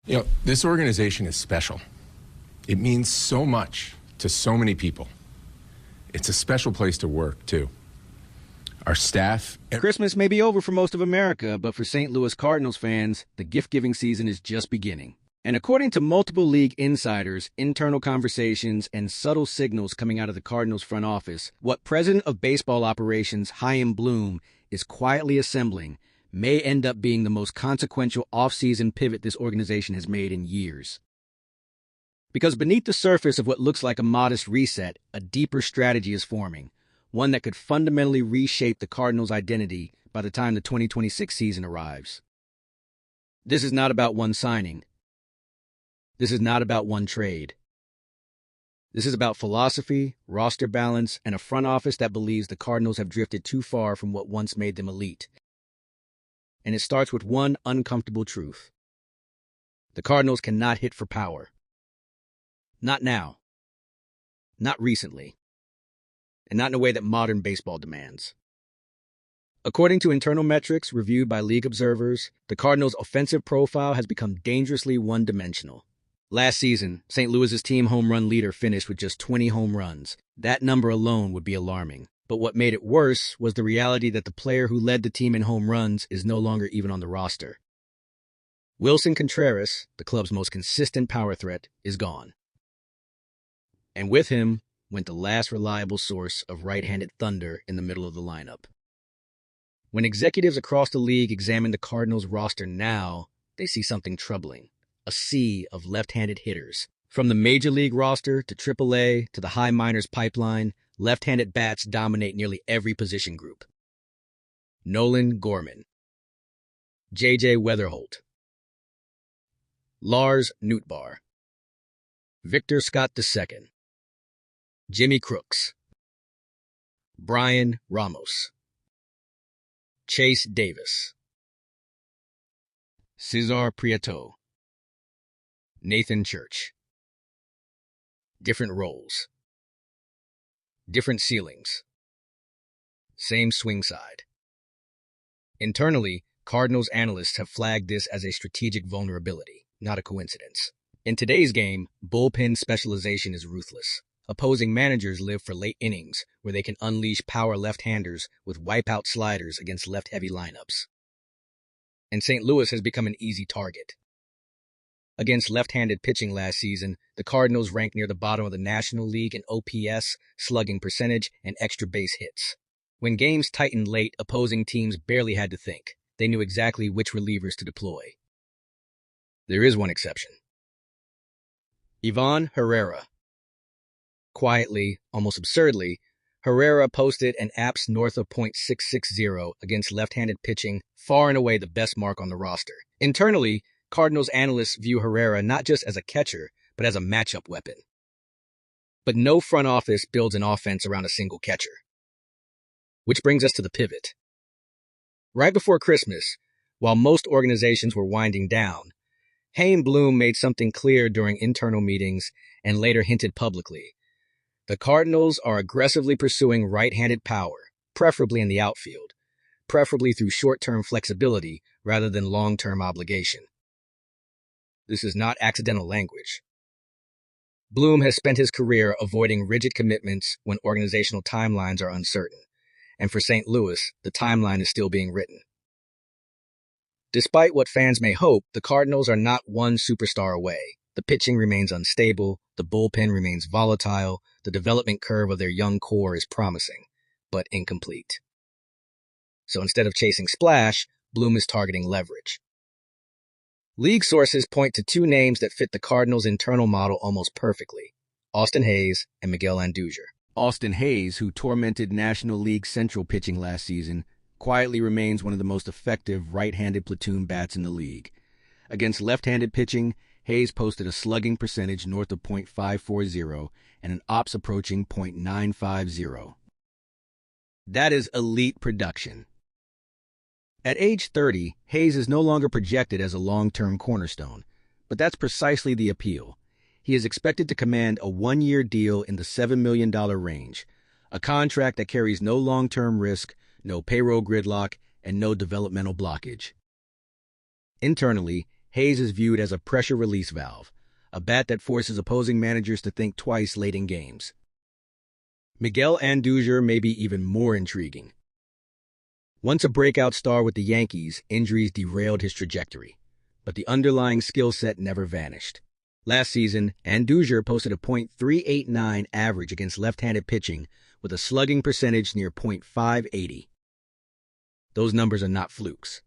This organization is special. It means so much to so many people. It's a special place to work, too. Our staff... Christmas may be over for most of America, but for St. Louis Cardinals fans, the gift-giving season is just beginning. And according to multiple league insiders, internal conversations, and subtle signals coming out of the Cardinals front office, what President of Baseball Operations Chaim Bloom is quietly assembling may end up being the most consequential off-season pivot this organization has made in years. Because beneath the surface of what looks like a modest reset, a deeper strategy is forming, one that could fundamentally reshape the Cardinals' identity by the time the 2026 season arrives. This is not about one signing. This is not about one trade. This is about philosophy, roster balance, and a front office that believes the Cardinals have drifted too far from what once made them elite. And it starts with one uncomfortable truth. The Cardinals cannot hit for power. Not now. Not recently. And not in a way that modern baseball demands. According to internal metrics reviewed by league observers, the Cardinals' offensive profile has become dangerously one-dimensional. Last season, St. Louis's team home run leader finished with just 20 home runs. That number alone would be alarming. But what made it worse was the reality that the player who led the team in home runs is no longer even on the roster. Wilson Contreras, the club's most consistent power threat, is gone. And with him went the last reliable source of right-handed thunder in the middle of the lineup. When executives across the league examine the Cardinals' roster now, they see something troubling. A sea of left-handed hitters. From the Major League roster to AAA to the high minors pipeline, left-handed bats dominate nearly every position group. Nolan Gorman, J.J. Weatherholt, Lars Nootbaar, Victor Scott II, Jimmy Crooks, Brian Ramos, Chase Davis, Cesar Prieto, Nathan Church. Different roles. Different ceilings. Same swing side. Internally, Cardinals analysts have flagged this as a strategic vulnerability, not a coincidence. In today's game, bullpen specialization is ruthless. Opposing managers live for late innings where they can unleash power left-handers with wipeout sliders against left-heavy lineups. And St. Louis has become an easy target. Against left-handed pitching last season, the Cardinals ranked near the bottom of the National League in OPS, slugging percentage, and extra base hits. When games tightened late, opposing teams barely had to think. They knew exactly which relievers to deploy. There is one exception. Ivan Herrera. Quietly, almost absurdly, Herrera posted an APS north of .660 against left-handed pitching, far and away the best mark on the roster. Internally, Cardinals analysts view Herrera not just as a catcher, but as a matchup weapon. But no front office builds an offense around a single catcher. Which brings us to the pivot. Right before Christmas, while most organizations were winding down, Chaim Bloom made something clear during internal meetings and later hinted publicly. The Cardinals are aggressively pursuing right-handed power, preferably in the outfield, preferably through short-term flexibility rather than long-term obligation. This is not accidental language. Bloom has spent his career avoiding rigid commitments when organizational timelines are uncertain, and for St. Louis, the timeline is still being written. Despite what fans may hope, the Cardinals are not one superstar away. The pitching remains unstable, the bullpen remains volatile, the development curve of their young core is promising, but incomplete. So instead of chasing splash, Bloom is targeting leverage. League sources point to two names that fit the Cardinals' internal model almost perfectly, Austin Hayes and Miguel Andujar. Austin Hayes, who tormented National League Central pitching last season, quietly remains one of the most effective right-handed platoon bats in the league. Against left-handed pitching, Hayes posted a slugging percentage north of .540 and an ops approaching .950. That is elite production. At age 30, Hayes is no longer projected as a long-term cornerstone, but that's precisely the appeal. He is expected to command a one-year deal in the $7 million range, a contract that carries no long-term risk, no payroll gridlock, and no developmental blockage. Internally, Hayes is viewed as a pressure release valve, a bat that forces opposing managers to think twice late in games. Miguel Andujar may be even more intriguing. Once a breakout star with the Yankees, injuries derailed his trajectory, but the underlying skill set never vanished. Last season, Andujar posted a .389 average against left-handed pitching with a slugging percentage near .580. Those numbers are not flukes.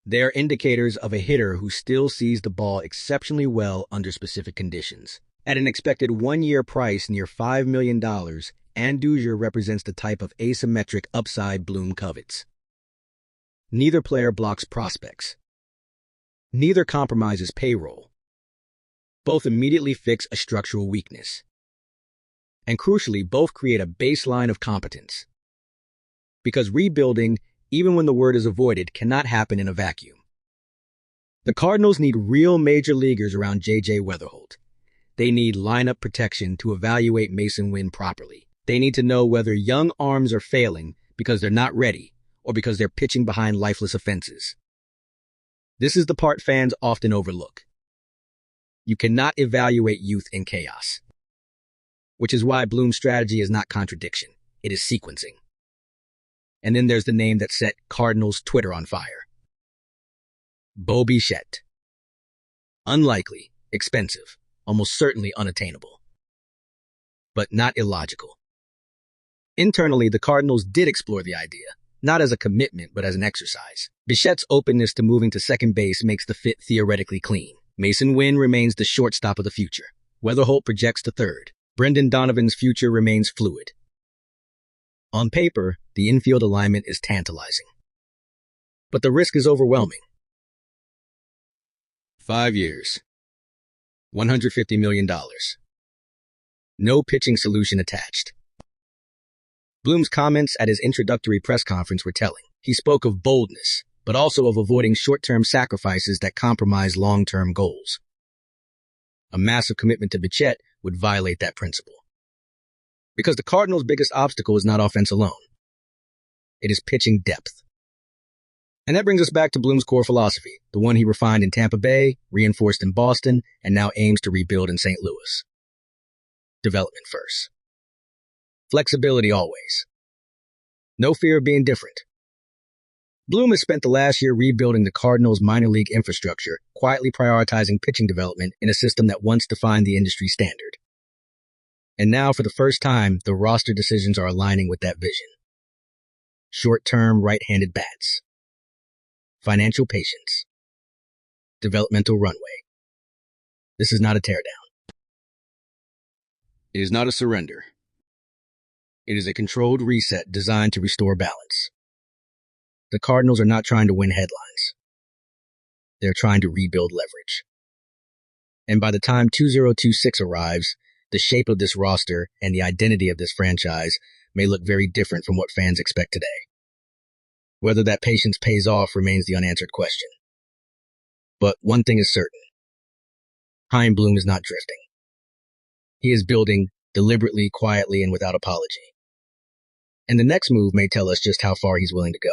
They are indicators of a hitter who still sees the ball exceptionally well under specific conditions. At an expected one-year price near $5 million, Andujar represents the type of asymmetric upside Bloom covets. Neither player blocks prospects. Neither compromises payroll. Both immediately fix a structural weakness. And crucially, both create a baseline of competence. Because rebuilding, even when the word is avoided, cannot happen in a vacuum. The Cardinals need real major leaguers around J.J. Weatherholt. They need lineup protection to evaluate Mason Wynn properly. They need to know whether young arms are failing because they're not ready or because they're pitching behind lifeless offenses. This is the part fans often overlook. You cannot evaluate youth in chaos. Which is why Bloom's strategy is not contradiction. It is sequencing. And then there's the name that set Cardinals Twitter on fire. Bo Bichette. Unlikely, expensive, almost certainly unattainable. But not illogical. Internally, the Cardinals did explore the idea, not as a commitment, but as an exercise. Bichette's openness to moving to second base makes the fit theoretically clean. Mason Wynn remains the shortstop of the future. Weatherholt projects to third. Brendan Donovan's future remains fluid. On paper, the infield alignment is tantalizing. But the risk is overwhelming. 5 years. $150 million. No pitching solution attached. Bloom's comments at his introductory press conference were telling. He spoke of boldness, but also of avoiding short-term sacrifices that compromise long-term goals. A massive commitment to Bichette would violate that principle. Because the Cardinals' biggest obstacle is not offense alone. It is pitching depth. And that brings us back to Bloom's core philosophy, the one he refined in Tampa Bay, reinforced in Boston, and now aims to rebuild in St. Louis. Development first. Flexibility always. No fear of being different. Bloom has spent the last year rebuilding the Cardinals' minor league infrastructure, quietly prioritizing pitching development in a system that once defined the industry standard. And now, for the first time, the roster decisions are aligning with that vision. Short-term right-handed bats. Financial patience. Developmental runway. This is not a teardown. It is not a surrender. It is a controlled reset designed to restore balance. The Cardinals are not trying to win headlines. They're trying to rebuild leverage. And by the time 2026 arrives, the shape of this roster and the identity of this franchise may look very different from what fans expect today. Whether that patience pays off remains the unanswered question. But one thing is certain. Chaim Bloom is not drifting. He is building deliberately, quietly, and without apology. And the next move may tell us just how far he's willing to go.